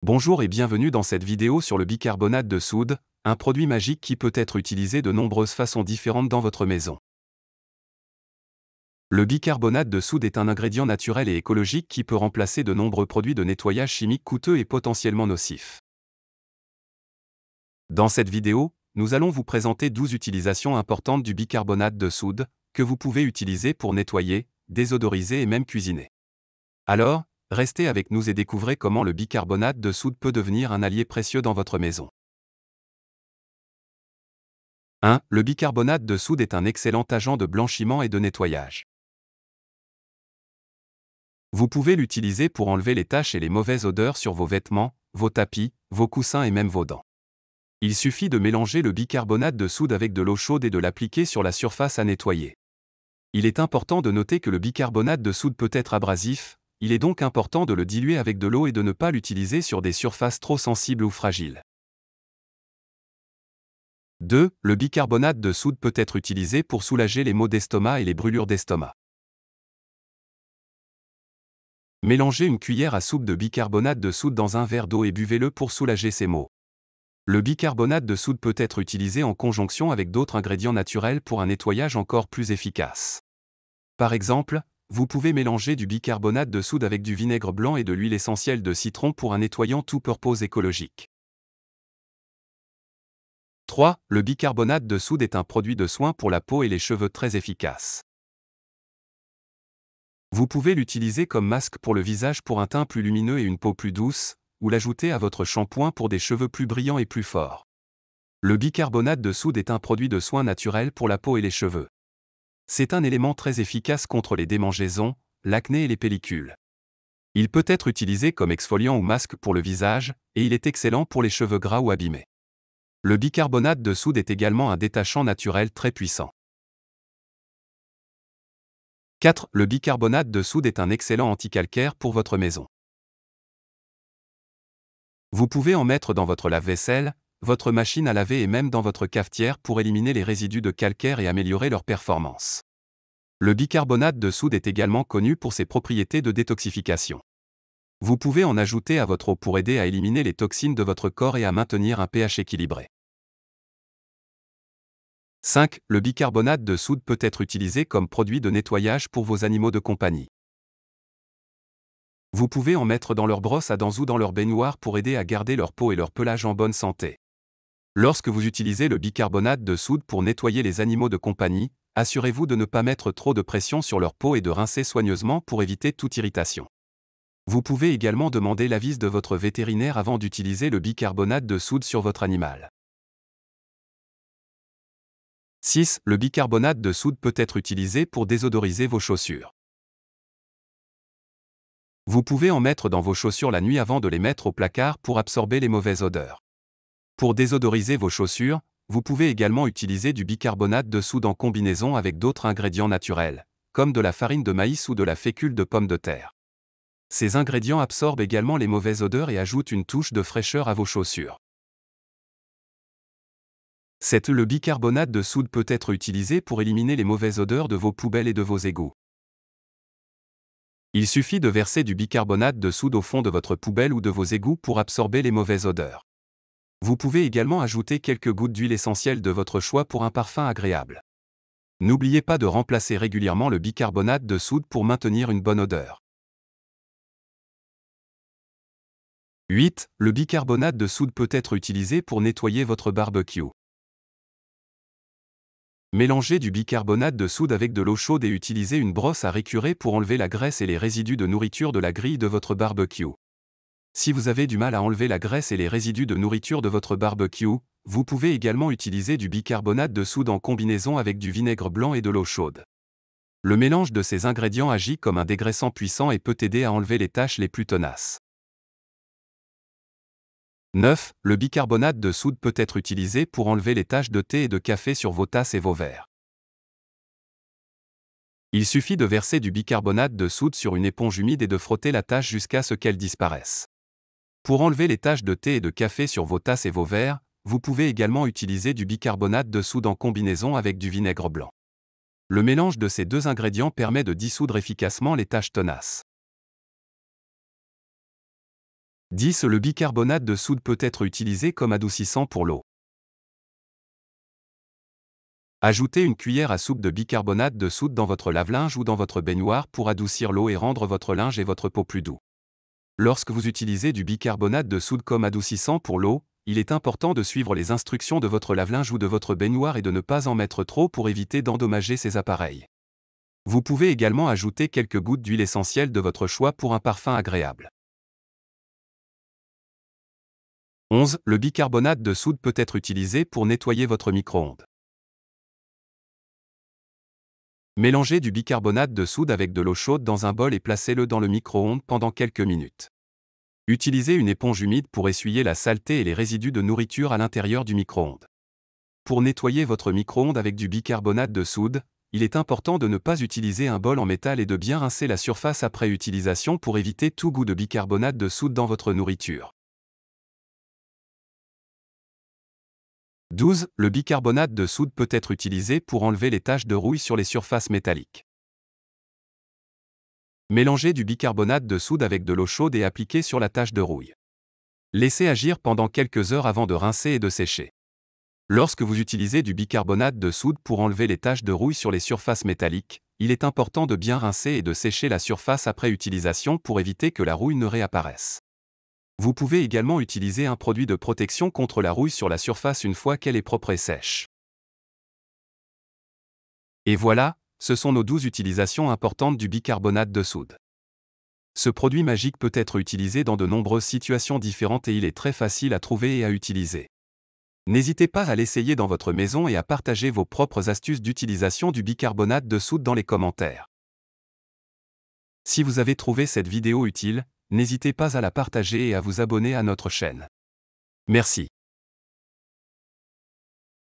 Bonjour et bienvenue dans cette vidéo sur le bicarbonate de soude, un produit magique qui peut être utilisé de nombreuses façons différentes dans votre maison. Le bicarbonate de soude est un ingrédient naturel et écologique qui peut remplacer de nombreux produits de nettoyage chimique coûteux et potentiellement nocifs. Dans cette vidéo, nous allons vous présenter 12 utilisations importantes du bicarbonate de soude, que vous pouvez utiliser pour nettoyer, désodoriser et même cuisiner. Alors, restez avec nous et découvrez comment le bicarbonate de soude peut devenir un allié précieux dans votre maison. 1. Le bicarbonate de soude est un excellent agent de blanchiment et de nettoyage. Vous pouvez l'utiliser pour enlever les taches et les mauvaises odeurs sur vos vêtements, vos tapis, vos coussins et même vos dents. Il suffit de mélanger le bicarbonate de soude avec de l'eau chaude et de l'appliquer sur la surface à nettoyer. Il est important de noter que le bicarbonate de soude peut être abrasif, il est donc important de le diluer avec de l'eau et de ne pas l'utiliser sur des surfaces trop sensibles ou fragiles. 2. Le bicarbonate de soude peut être utilisé pour soulager les maux d'estomac et les brûlures d'estomac. Mélangez une cuillère à soupe de bicarbonate de soude dans un verre d'eau et buvez-le pour soulager ces maux. Le bicarbonate de soude peut être utilisé en conjonction avec d'autres ingrédients naturels pour un nettoyage encore plus efficace. Par exemple, vous pouvez mélanger du bicarbonate de soude avec du vinaigre blanc et de l'huile essentielle de citron pour un nettoyant tout-purpose écologique. 3. Le bicarbonate de soude est un produit de soin pour la peau et les cheveux très efficace. Vous pouvez l'utiliser comme masque pour le visage pour un teint plus lumineux et une peau plus douce, ou l'ajouter à votre shampoing pour des cheveux plus brillants et plus forts. Le bicarbonate de soude est un produit de soin naturel pour la peau et les cheveux. C'est un élément très efficace contre les démangeaisons, l'acné et les pellicules. Il peut être utilisé comme exfoliant ou masque pour le visage, et il est excellent pour les cheveux gras ou abîmés. Le bicarbonate de soude est également un détachant naturel très puissant. 4. Le bicarbonate de soude est un excellent anticalcaire pour votre maison. Vous pouvez en mettre dans votre lave-vaisselle, votre machine à laver et même dans votre cafetière pour éliminer les résidus de calcaire et améliorer leur performance. Le bicarbonate de soude est également connu pour ses propriétés de détoxification. Vous pouvez en ajouter à votre eau pour aider à éliminer les toxines de votre corps et à maintenir un pH équilibré. 5. Le bicarbonate de soude peut être utilisé comme produit de nettoyage pour vos animaux de compagnie. Vous pouvez en mettre dans leur brosse à dents ou dans leur baignoire pour aider à garder leur peau et leur pelage en bonne santé. Lorsque vous utilisez le bicarbonate de soude pour nettoyer les animaux de compagnie, assurez-vous de ne pas mettre trop de pression sur leur peau et de rincer soigneusement pour éviter toute irritation. Vous pouvez également demander l'avis de votre vétérinaire avant d'utiliser le bicarbonate de soude sur votre animal. 6. Le bicarbonate de soude peut être utilisé pour désodoriser vos chaussures. Vous pouvez en mettre dans vos chaussures la nuit avant de les mettre au placard pour absorber les mauvaises odeurs. Pour désodoriser vos chaussures, vous pouvez également utiliser du bicarbonate de soude en combinaison avec d'autres ingrédients naturels, comme de la farine de maïs ou de la fécule de pomme de terre. Ces ingrédients absorbent également les mauvaises odeurs et ajoutent une touche de fraîcheur à vos chaussures. Le bicarbonate de soude peut être utilisé pour éliminer les mauvaises odeurs de vos poubelles et de vos égouts. Il suffit de verser du bicarbonate de soude au fond de votre poubelle ou de vos égouts pour absorber les mauvaises odeurs. Vous pouvez également ajouter quelques gouttes d'huile essentielle de votre choix pour un parfum agréable. N'oubliez pas de remplacer régulièrement le bicarbonate de soude pour maintenir une bonne odeur. 8. Le bicarbonate de soude peut être utilisé pour nettoyer votre barbecue. Mélangez du bicarbonate de soude avec de l'eau chaude et utilisez une brosse à récurer pour enlever la graisse et les résidus de nourriture de la grille de votre barbecue. Si vous avez du mal à enlever la graisse et les résidus de nourriture de votre barbecue, vous pouvez également utiliser du bicarbonate de soude en combinaison avec du vinaigre blanc et de l'eau chaude. Le mélange de ces ingrédients agit comme un dégraissant puissant et peut aider à enlever les taches les plus tenaces. 9. Le bicarbonate de soude peut être utilisé pour enlever les taches de thé et de café sur vos tasses et vos verres. Il suffit de verser du bicarbonate de soude sur une éponge humide et de frotter la tache jusqu'à ce qu'elle disparaisse. Pour enlever les taches de thé et de café sur vos tasses et vos verres, vous pouvez également utiliser du bicarbonate de soude en combinaison avec du vinaigre blanc. Le mélange de ces deux ingrédients permet de dissoudre efficacement les taches tenaces. 10. Le bicarbonate de soude peut être utilisé comme adoucissant pour l'eau. Ajoutez une cuillère à soupe de bicarbonate de soude dans votre lave-linge ou dans votre baignoire pour adoucir l'eau et rendre votre linge et votre peau plus doux. Lorsque vous utilisez du bicarbonate de soude comme adoucissant pour l'eau, il est important de suivre les instructions de votre lave-linge ou de votre baignoire et de ne pas en mettre trop pour éviter d'endommager ces appareils. Vous pouvez également ajouter quelques gouttes d'huile essentielle de votre choix pour un parfum agréable. 11. Le bicarbonate de soude peut être utilisé pour nettoyer votre micro-ondes. Mélangez du bicarbonate de soude avec de l'eau chaude dans un bol et placez-le dans le micro-ondes pendant quelques minutes. Utilisez une éponge humide pour essuyer la saleté et les résidus de nourriture à l'intérieur du micro-ondes. Pour nettoyer votre micro-ondes avec du bicarbonate de soude, il est important de ne pas utiliser un bol en métal et de bien rincer la surface après utilisation pour éviter tout goût de bicarbonate de soude dans votre nourriture. 12. Le bicarbonate de soude peut être utilisé pour enlever les taches de rouille sur les surfaces métalliques. Mélangez du bicarbonate de soude avec de l'eau chaude et appliquez sur la tache de rouille. Laissez agir pendant quelques heures avant de rincer et de sécher. Lorsque vous utilisez du bicarbonate de soude pour enlever les taches de rouille sur les surfaces métalliques, il est important de bien rincer et de sécher la surface après utilisation pour éviter que la rouille ne réapparaisse. Vous pouvez également utiliser un produit de protection contre la rouille sur la surface une fois qu'elle est propre et sèche. Et voilà, ce sont nos 12 utilisations importantes du bicarbonate de soude. Ce produit magique peut être utilisé dans de nombreuses situations différentes et il est très facile à trouver et à utiliser. N'hésitez pas à l'essayer dans votre maison et à partager vos propres astuces d'utilisation du bicarbonate de soude dans les commentaires. Si vous avez trouvé cette vidéo utile, n'hésitez pas à la partager et à vous abonner à notre chaîne. Merci.